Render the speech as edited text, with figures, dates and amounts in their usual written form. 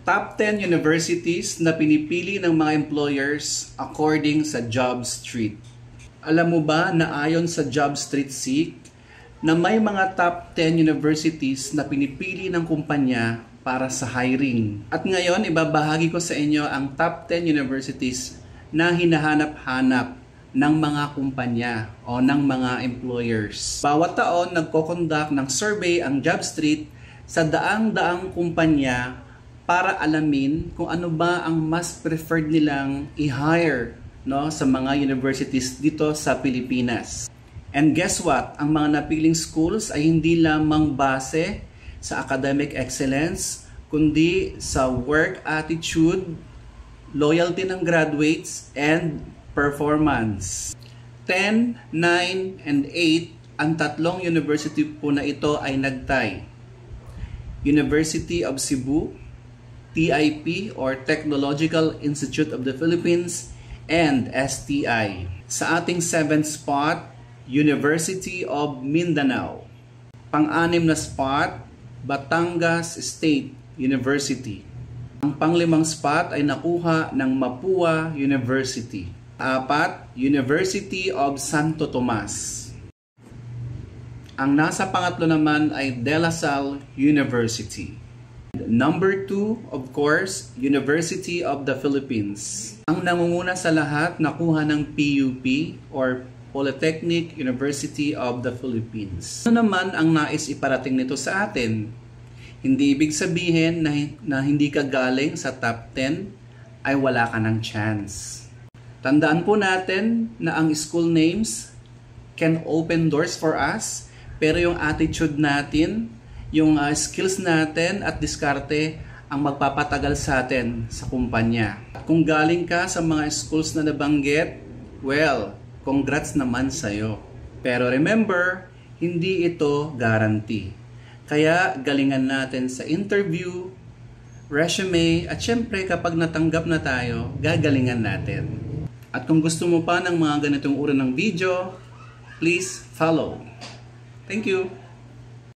Top 10 universities na pinipili ng mga employers according sa JobStreet. Alam mo ba na ayon sa JobStreet Seek, na may mga top 10 universities na pinipili ng kumpanya para sa hiring. At ngayon, ibabahagi ko sa inyo ang top 10 universities na hinahanap-hanap ng mga kumpanya o ng mga employers. Bawat taon, nagko-conduct ng survey ang JobStreet sa daang-daang kumpanya para alamin kung ano ba ang mas preferred nilang i-hire sa mga universities dito sa Pilipinas. And guess what? Ang mga napiling schools ay hindi lamang base sa academic excellence, kundi sa work attitude, loyalty ng graduates, and performance. 10, 9, and 8, ang tatlong university po na ito ay nagtay. University of Cebu, TIP or Technological Institute of the Philippines, and STI. Sa ating 7th spot, University of Mindanao. Pang-anim na spot, Batangas State University. Ang pang-limang spot ay nakuha ng Mapua University. 4, University of Santo Tomas. Ang nasa pangatlo naman ay De La Salle University. Number 2, of course, University of the Philippines. Ang nangunguna sa lahat, nakuha ng PUP or Polytechnic University of the Philippines. Ano naman ang nais iparating nito sa atin? Hindi ibig sabihin na hindi ka galing sa top 10 ay wala ka ng chance. Tandaan po natin na ang school names can open doors for us, pero yung attitude natin, yung skills natin at diskarte ang magpapatagal sa atin sa kumpanya. At kung galing ka sa mga schools na nabanggit, well, congrats naman sa'yo. Pero remember, hindi ito guarantee. Kaya galingan natin sa interview, resume, at syempre kapag natanggap na tayo, gagalingan natin. At kung gusto mo pa ng mga ganitong uri ng video, please follow. Thank you!